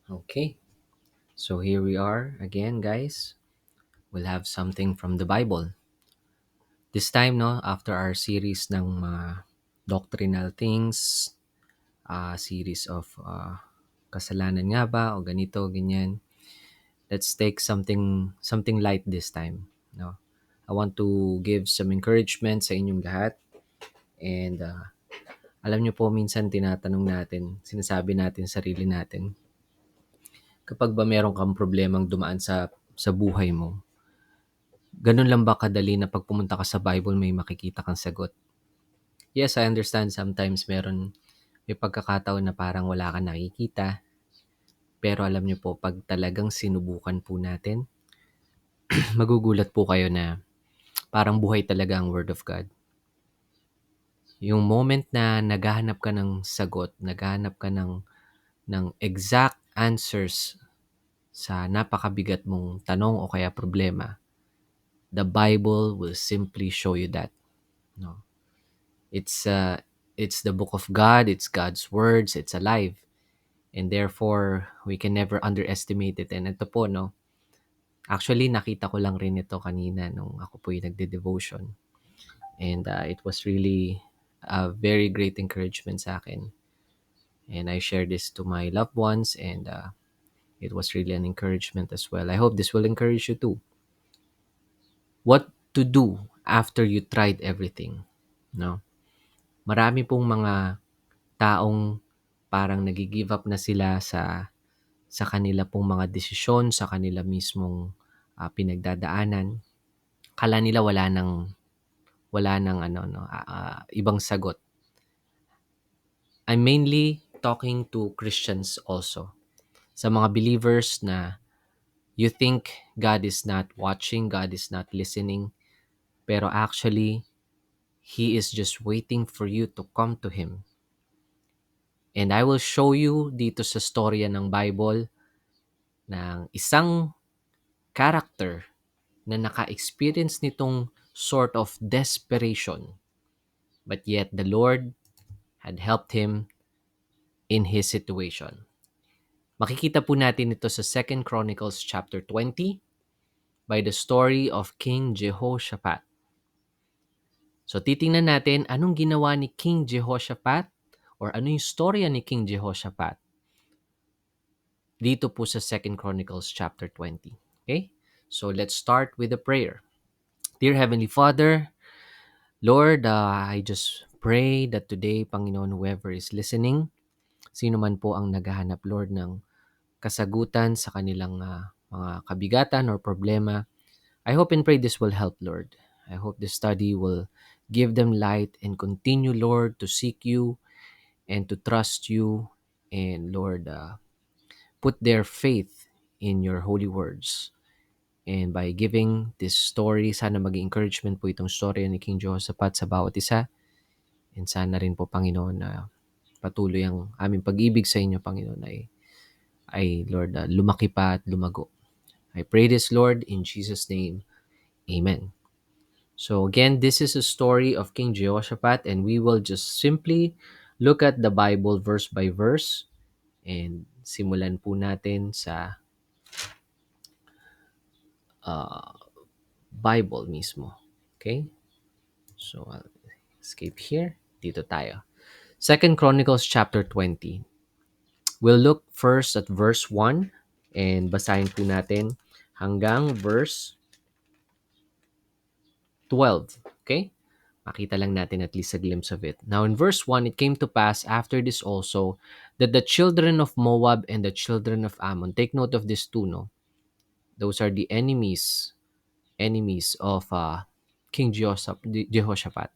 Okay, so here we are again, guys. We'll have something from the Bible. This time, no, after our series ng doctrinal things, series of kasalanan nga ba o ganito, ganyan. Let's take something light this time, no. I want to give some encouragement sa inyong lahat and alam niyo po minsan tinatanong natin, sinasabi natin sa sarili natin, kapag ba meron kang problemang dumaan sa buhay mo, ganun lang ba kadali na 'pag pumunta ka sa Bible may makikita kang sagot? Yes, I understand sometimes may pagkakataon na parang wala kang nakikita, pero alam niyo po 'pag talagang sinubukan po natin, magugulat po kayo na parang buhay talaga ang Word of God. Yung moment na naghahanap ka ng sagot, naghahanap ka ng exact answers sa napakabigat mong tanong o kaya problema, the Bible will simply show you that, 'no? It's, uh, it's the book of God, it's God's words, it's alive. And therefore, we can never underestimate it. And ito po, no, actually, nakita ko lang rin ito kanina nung ako po yung nagde-devotion. And it was really a very great encouragement sa akin. And I share this to my loved ones and it was really an encouragement as well. I hope this will encourage you too. What to do after you tried everything, no? Marami pong mga taong parang nagi-give up na sila sa kanila pong mga desisyon, sa kanila mismong pinagdadaanan. Akala nila wala ng ano 'no, ibang sagot. I'm mainly talking to Christians also. Sa mga believers na you think God is not watching, God is not listening, pero actually He is just waiting for you to come to Him. And I will show you dito sa storya ng Bible ng isang character na naka-experience nitong sort of desperation. But yet the Lord had helped him in his situation. Makikita po natin ito sa 2 Chronicles chapter 20 by the story of King Jehoshaphat. So titingnan natin anong ginawa ni King Jehoshaphat or ano yung storya ni King Jehoshaphat dito po sa 2 Chronicles chapter 20. Okay? So let's start with a prayer. Dear Heavenly Father, Lord, I just pray that today, Panginoon, whoever is listening, sino man po ang naghahanap, Lord, ng kasagutan sa kanilang mga kabigatan or problema, I hope and pray this will help, Lord. I hope this study will give them light and continue, Lord, to seek you and to trust you and, Lord, put their faith in your holy words. And by giving this story, sana maging encouragement po itong story ni King Jehoshaphat sa bawat isa. And sana rin po, Panginoon, na patuloy ang aming pag-ibig sa inyo, Panginoon, ay Lord, lumaki pa at lumago. I pray this, Lord, in Jesus' name. Amen. So again, this is a story of King Jehoshaphat and we will just simply look at the Bible verse by verse and simulan po natin sa uh, Bible mismo. Okay? So I'll escape here. Dito tayo. 2 Chronicles chapter 20. We'll look first at verse 1 and basahin po natin hanggang verse 12. Okay? Makita lang natin at least a glimpse of it. Now in verse 1, it came to pass after this also that the children of Moab and the children of Ammon, take note of this too, no? Those are the enemies of King Jehoshaphat.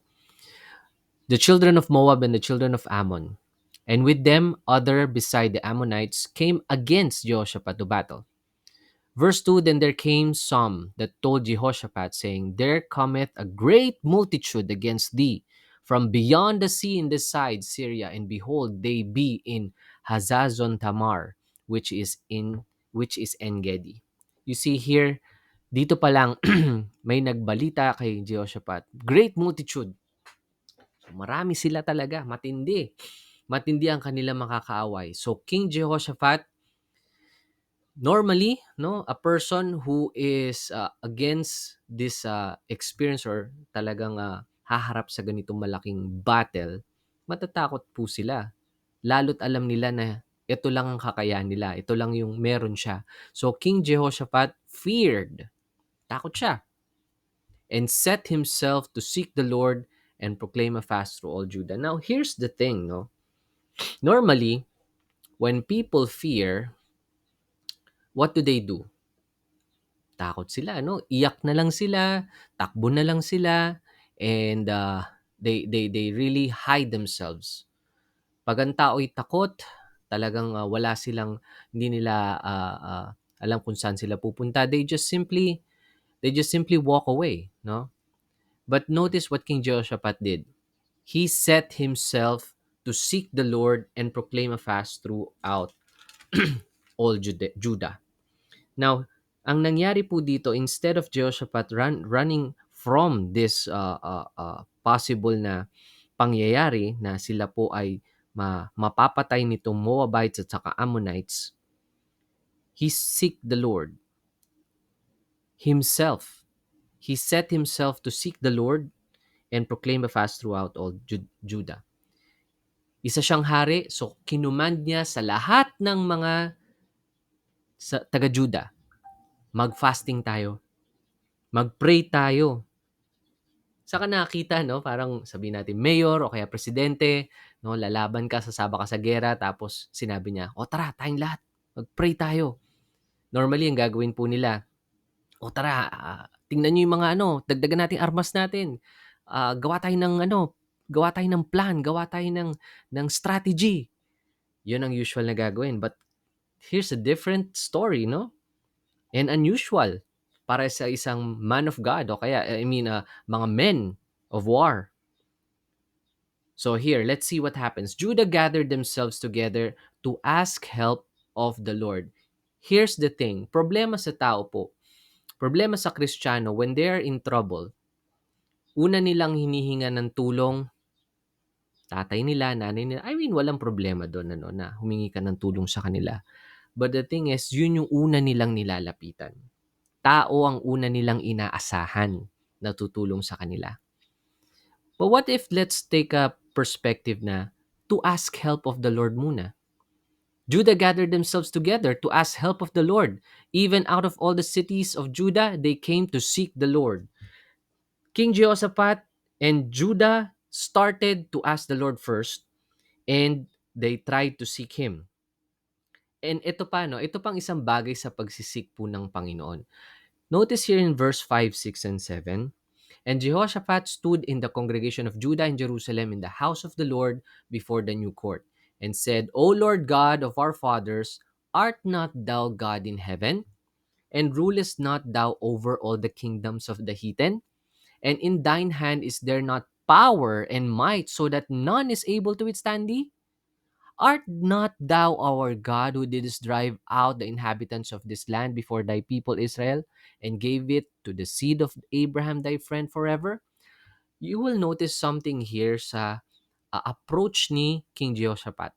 The children of Moab and the children of Ammon, and with them other beside the Ammonites, came against Jehoshaphat to battle. Verse 2, then there came some that told Jehoshaphat, saying, there cometh a great multitude against thee from beyond the sea in this side Syria, and behold, they be in Hazazon Tamar, which is En-gedi. You see here, dito pa lang may nagbalita kay Jehoshaphat. Great multitude. So marami sila talaga, matindi. Matindi ang kanilang makakaaway. So King Jehoshaphat Normally, no, a person who is against this experience or talagang haharap sa ganitong malaking battle, matatakot po sila. Lalo't alam nila na ito lang ang kakayahan nila, ito lang yung meron siya. So King Jehoshaphat feared, takot siya, and set himself to seek the Lord and proclaim a fast through all Judah. Now, here's the thing, no? Normally, when people fear, what do they do? Takot sila, no? Iyak na lang sila, takbo na lang sila, and they really hide themselves. Pag ang tao'y takot, talagang wala silang, hindi nila alam kung saan sila pupunta. They just simply walk away, no? But notice what King Jehoshaphat did. He set himself to seek the Lord and proclaim a fast throughout all Judah. Now, ang nangyari po dito, instead of Jehoshaphat running from this possible na pangyayari na sila po ay mapapatay nitong Moabites at saka Ammonites, he seek the Lord himself. He set himself to seek the Lord and proclaim a fast throughout all Judah. Isa siyang hari, so kinumand niya sa lahat ng mga taga-Judah, mag-fasting tayo, mag-pray tayo. Saka nakita, no, parang sabihin natin mayor o kaya presidente, no, lalaban ka, sasaba ka sa gera, tapos sinabi niya, o tara, tayong lahat, mag-pray tayo. Normally, ang gagawin po nila, o tara, tingnan niyo yung mga dagdagan nating armas natin. Gawa tayo ng plan, gawa tayo ng strategy. Yun ang usual na gagawin. But here's a different story, no? And unusual para sa isang man of God o kaya, mga men of war. So here, let's see what happens. Judah gathered themselves together to ask help of the Lord. Here's the thing, problema sa tao po, problema sa Kristiyano, when they are in trouble, una nilang hinihinga ng tulong, tatay nila, nanay nila. Walang problema doon, na humingi ka ng tulong sa kanila. But the thing is, yun yung una nilang nilalapitan. Tao ang una nilang inaasahan na tutulong sa kanila. But what if let's take a perspective na to ask help of the Lord muna? Judah gathered themselves together to ask help of the Lord. Even out of all the cities of Judah, they came to seek the Lord. King Jehoshaphat and Judah started to ask the Lord first, and they tried to seek Him. And ito pa, no? Ito pang isang bagay sa pagsisik po ng Panginoon. Notice here in verse 5, 6, and 7, and Jehoshaphat stood in the congregation of Judah and Jerusalem in the house of the Lord before the new court, and said, O Lord God of our fathers, art not thou God in heaven? And rulest not thou over all the kingdoms of the heathen? And in thine hand is there not power and might, so that none is able to withstand thee? Art not thou our God, who didst drive out the inhabitants of this land before thy people Israel, and gave it to the seed of Abraham thy friend forever? You will notice something here sa approach ni King Jehoshaphat.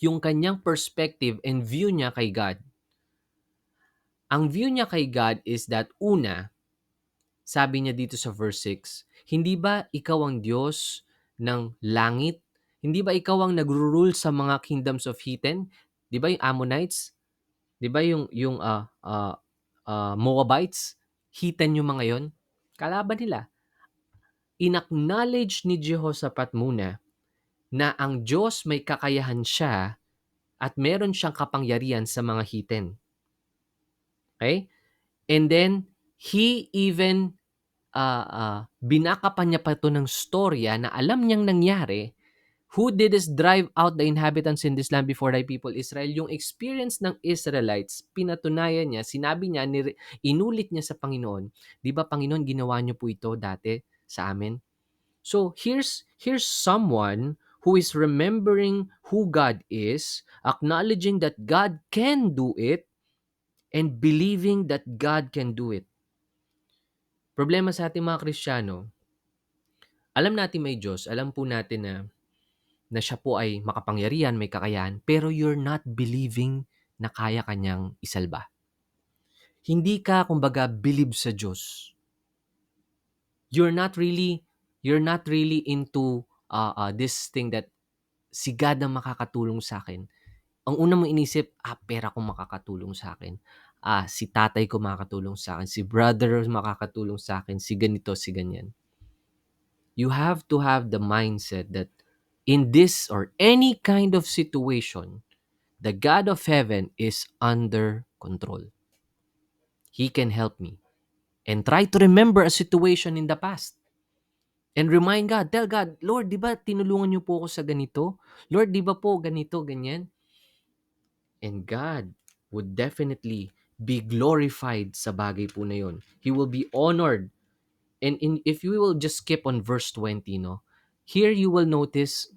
Yung kanyang perspective and view niya kay God. Ang view niya kay God is that una, sabi niya dito sa verse 6, hindi ba ikaw ang Diyos ng langit? Hindi ba ikaw ang nagro-rule sa mga kingdoms of heathen? 'Di ba yung Ammonites? 'Di ba yung Moabites? Heathen yung mga yon. Kalaban nila. Inacknowledge ni Jehoshaphat muna na ang Diyos may kakayahan siya at meron siyang kapangyarihan sa mga heathen. Okay? And then, he even binakapan niya pa ito ng storya na alam niyang nangyari, who didst drive out the inhabitants in this land before thy people Israel. Yung experience ng Israelites, pinatunayan niya, sinabi niya, inulit niya sa Panginoon, di ba Panginoon, ginawa niyo po ito dati sa amin? So here's someone who is remembering who God is, acknowledging that God can do it, and believing that God can do it. Problema sa ating mga Kristiyano, alam natin may Diyos, alam po natin na siya po ay makapangyarihan, may kakayahan, pero you're not believing na kaya kanyang isalba. Hindi ka kumbaga believe sa Diyos. You're not really into this thing that si God ang makakatulong sa akin. Ang una mong inisip, pera ko makakatulong sa akin. Si tatay ko makakatulong sa akin. Si brother makakatulong sa akin. Si ganito, si ganyan. You have to have the mindset that in this or any kind of situation, the God of heaven is under control. He can help me. And try to remember a situation in the past. And remind God, tell God, Lord, di ba tinulungan niyo po ako sa ganito? Lord, di ba po ganito, ganyan? And God would definitely be glorified sa bagay po na yun. He will be honored. And if you will just skip on verse 20, no? Here you will notice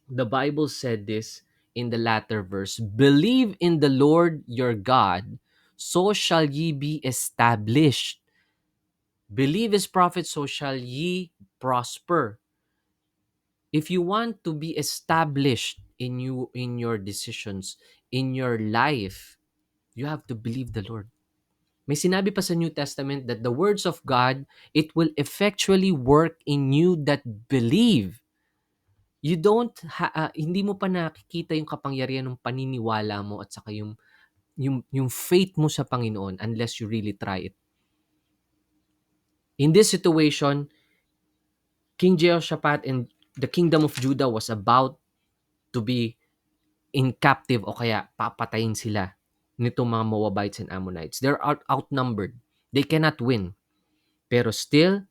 the Bible said this in the latter verse, believe in the Lord your God, so shall ye be established. Believe his prophet, so shall ye prosper. If you want to be established in your decisions, in your life, you have to believe the Lord. May sinabi pa sa New Testament that the words of God, it will effectually work in you that believe. You don't hindi mo pa nakikita yung kapangyarihan ng paniniwala mo at saka yung faith mo sa Panginoon unless you really try it. In this situation, King Jehoshaphat and the kingdom of Judah was about to be in captive o kaya papatayin sila nitong mga Moabites and Ammonites. They're outnumbered. They cannot win. Pero still,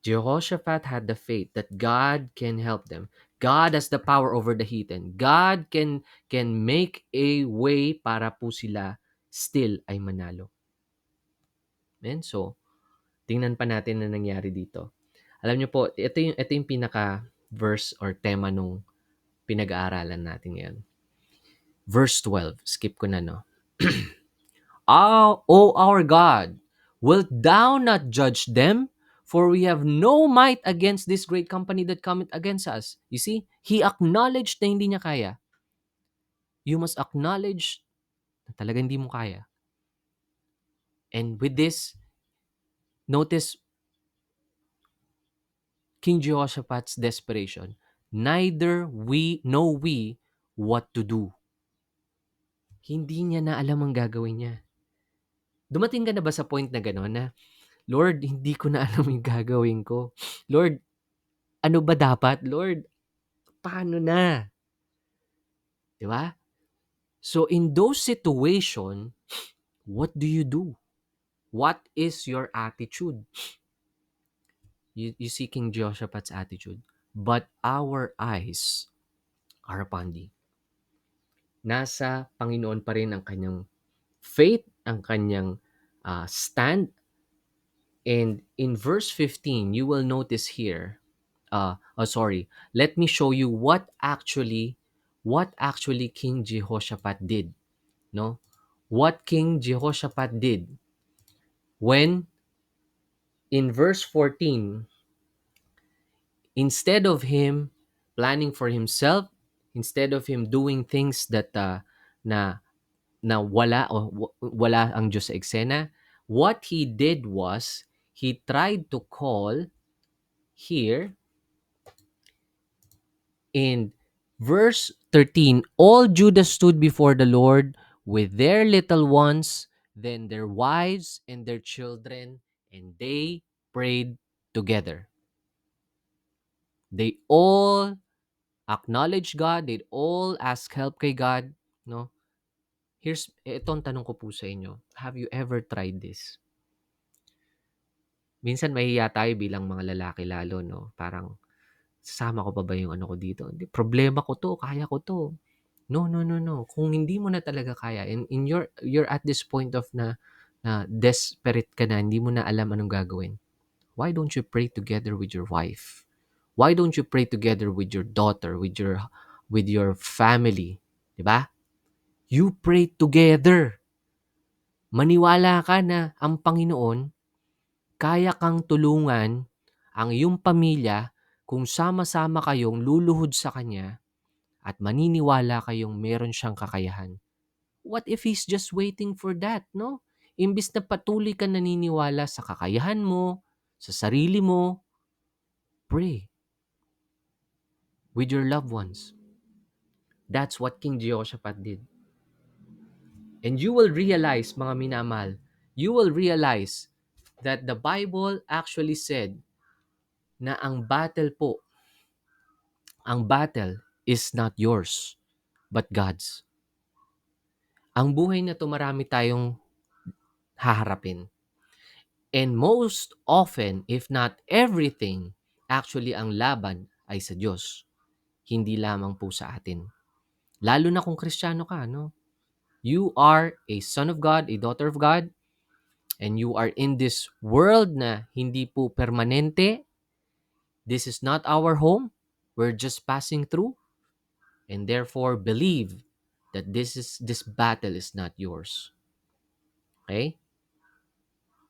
Jehoshaphat had the faith that God can help them. God has the power over the heathen. God can make a way para po sila still ay manalo. Amen? So, tingnan pa natin na nangyari dito. Alam niyo po, ito yung pinaka verse or tema nung pinag-aaralan natin ngayon. Verse 12, skip ko na, no? O our God, wilt thou not judge them? For we have no might against this great company that cometh against us. You see, he acknowledged na hindi niya kaya. You must acknowledge na talaga hindi mo kaya. And with this, notice King Jehoshaphat's desperation. Neither we know we what to do. Hindi niya na alam ang gagawin niya. Dumating ka na ba sa point na gano'n na, Lord, hindi ko na alam yung gagawin ko. Lord, ano ba dapat? Lord, paano na? Di ba? So in those situation, what do you do? What is your attitude? You see King Jehoshaphat's attitude. But our eyes are upon thee. Nasa Panginoon pa rin ang kanyang faith, ang kanyang stand. And in verse 15, you will notice here, let me show you what actually King Jehoshaphat did, no? What King Jehoshaphat did when in verse 14, instead of him planning for himself, instead of him doing things that na wala ang Diyos sa eksena, what he did was he tried to call here in verse 13, all Judah stood before the Lord with their little ones, then their wives and their children, and they prayed together. They all acknowledge God, they all ask help kay God, no? Itong tanong ko po sa inyo. Have you ever tried this? Minsan mahihiya tayo bilang mga lalaki lalo, no? Parang, sasama ko pa ba yung ano ko dito? Hindi, problema ko to, kaya ko to. No, no, no, no. Kung hindi mo na talaga kaya, in you're at this point of na desperate ka na, hindi mo na alam anong gagawin. Why don't you pray together with your wife? Why don't you pray together with your daughter, with your family? 'Di ba? You pray together. Maniwala ka na ang Panginoon kaya kang tulungan ang iyong pamilya kung sama-sama kayong luluhod sa Kanya at maniniwala kayong meron siyang kakayahan. what if He's just waiting for that, no? Imbis na patuloy ka naniniwala sa kakayahan mo, sa sarili mo, pray with your loved ones. That's what King Jehoshaphat did. And you will realize, mga minamahal, you will realize that the Bible actually said na ang battle is not yours, but God's. Ang buhay na to marami tayong haharapin. And most often, if not everything, actually ang laban ay sa Diyos. Hindi lamang po sa atin. Lalo na kung Kristiyano ka, no? You are a son of God, a daughter of God, and you are in this world na hindi po permanente. This is not our home. We're just passing through. And therefore, believe that this battle is not yours. Okay?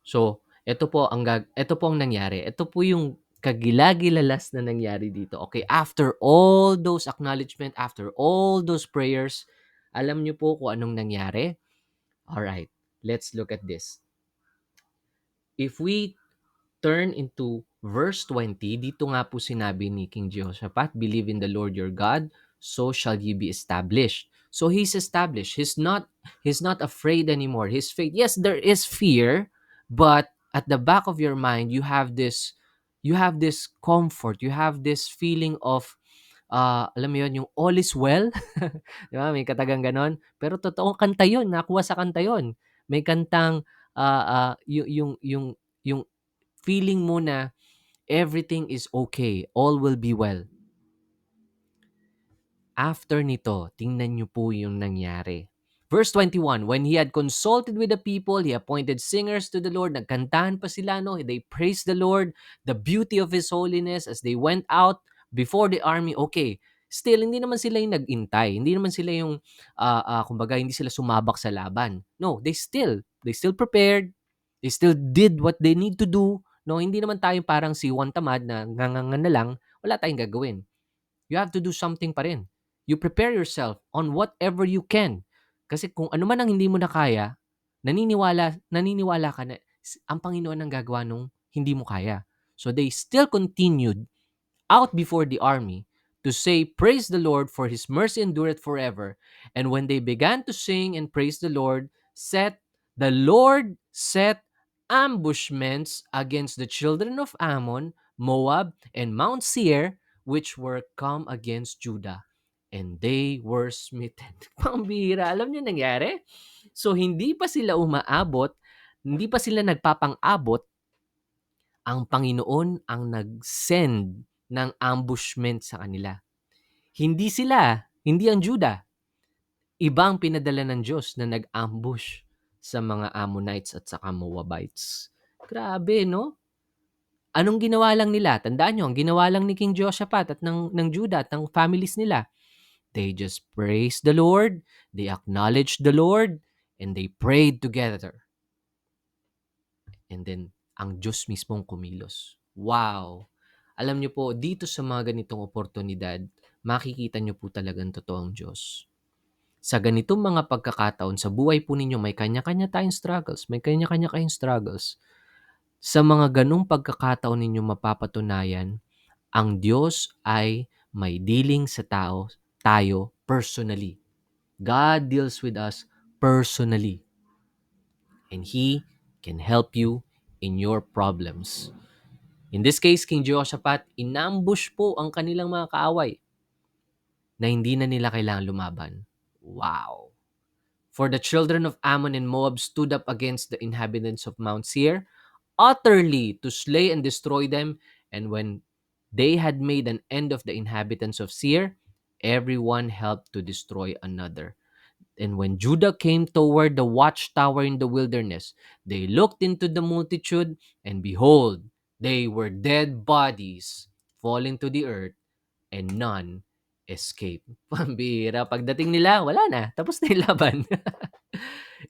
So, ito po ang nangyari. Ito po yung kagilagilalas na nangyari dito. Okay, after all those acknowledgement, after all those prayers, alam niyo po kung anong nangyari? All right, let's look at this. If we turn into verse 20, dito nga po sinabi ni King Jehoshaphat, believe in the Lord your God, so shall ye be established. So he's established. He's not afraid anymore. His faith, yes, there is fear, but at the back of your mind, you have this comfort, you have this feeling of alam mo yun, yung all is well. Di ba? May katagang ganon. Pero totoong kanta yun. Nakuha sa kanta yun. May kantang yung feeling mo na everything is okay, all will be well. After nito, tingnan niyo po yung nangyari. Verse 21, when he had consulted with the people, he appointed singers to the Lord. Nagkantahan pa sila, no? They praised the Lord, the beauty of His holiness as they went out before the army. Okay, still, hindi naman sila yung nag-intay. Hindi naman sila yung, kumbaga, hindi sila sumabak sa laban. No, they still prepared. They still did what they need to do. No, hindi naman tayo parang si Juan Tamad na ngangangan na lang, wala tayong gagawin. You have to do something pa rin. You prepare yourself on whatever you can. Kasi kung ano man ang hindi mo na kaya, naniniwala ka na ang Panginoon ang gagawa nung hindi mo kaya. So they still continued out before the army to say, praise the Lord, for His mercy endureth forever. And when they began to sing and praise the Lord, the Lord set ambushments against the children of Ammon, Moab, and Mount Seir, which were come against Judah. And they were smitten. Pambira. Alam niyo nangyari? So, hindi pa sila umaabot, hindi pa sila nagpapang-abot, ang Panginoon ang nag-send ng ambushment sa kanila. Hindi ang Judah. Ibang pinadala ng Diyos na nag-ambush sa mga Ammonites at saka Moabites. Grabe, no? Anong ginawa lang nila? Tandaan nyo, ang ginawa lang ni King Jehoshaphat at ng Judah at ng families nila, they just praised the Lord, they acknowledged the Lord, and they prayed together. And then, ang Diyos mismong kumilos. Wow! Alam niyo po, dito sa mga ganitong oportunidad, makikita niyo po talagang totoong Diyos. Sa ganitong mga pagkakataon, sa buhay po ninyo, may kanya-kanya tayong struggles. May kanya-kanya kayong struggles. Sa mga ganong pagkakataon ninyo mapapatunayan, ang Diyos ay may dealing sa tayo personally. God deals with us personally. And He can help you in your problems. In this case, King Jehoshaphat, inambush po ang kanilang mga kaaway na hindi na nila kailangan lumaban. Wow! For the children of Ammon and Moab stood up against the inhabitants of Mount Seir, utterly to slay and destroy them. And when they had made an end of the inhabitants of Seir, everyone helped to destroy another. And when Judah came toward the watchtower in the wilderness, they looked into the multitude, and behold, they were dead bodies falling to the earth, and none escaped. Pambira. Pagdating nila, wala na. Tapos na yung laban.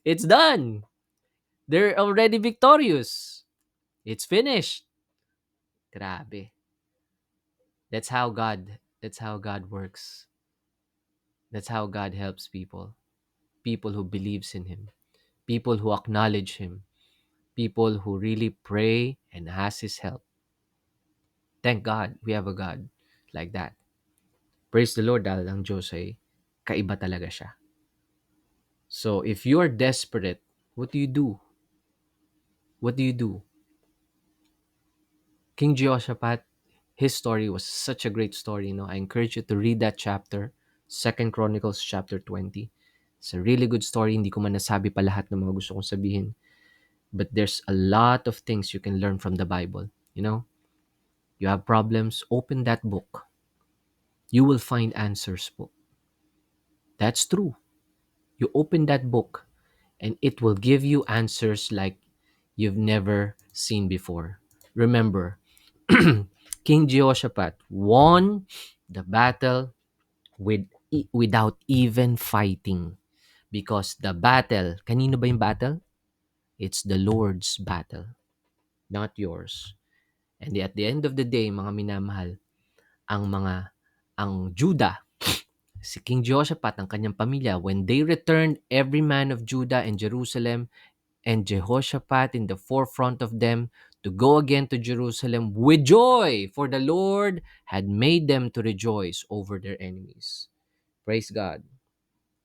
It's done. They're already victorious. It's finished. Grabe. That's how God works. That's how God helps people. people who believes in him, people who acknowledge him, people who really pray and ask his help. Thank God we have a God like that. Praise the Lord dahil ang Diyos ay kaiba talaga siya. So if you are desperate, what do you do? What do you do? King Jehoshaphat, his story was such a great story. I encourage you to read that chapter, Second Chronicles chapter 20. It's a really good story. Hindi ko man nasabi pa lahat ng mga gusto kong sabihin. But there's a lot of things you can learn from the Bible. You have problems, open that book. You will find answers po. That's true. You open that book and it will give you answers like you've never seen before. Remember, King Jehoshaphat won the battle without even fighting. Because the battle, kanino ba yung battle? It's the Lord's battle, not yours. And at the end of the day, mga minamahal, ang Judah, si King Jehoshaphat, ang kanyang pamilya, when they returned, every man of Judah and Jerusalem, and Jehoshaphat in the forefront of them, to go again to Jerusalem with joy, for the Lord had made them to rejoice over their enemies. Praise God.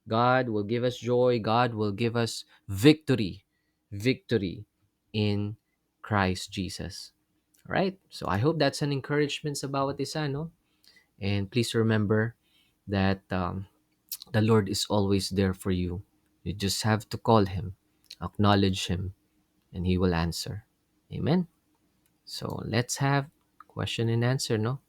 God will give us joy. God will give us victory. Victory in Christ Jesus. All right? So I hope that's an encouragement sa bawat isa, no? And please remember that the Lord is always there for you. You just have to call Him, acknowledge Him, and He will answer. Amen? So let's have question and answer, no?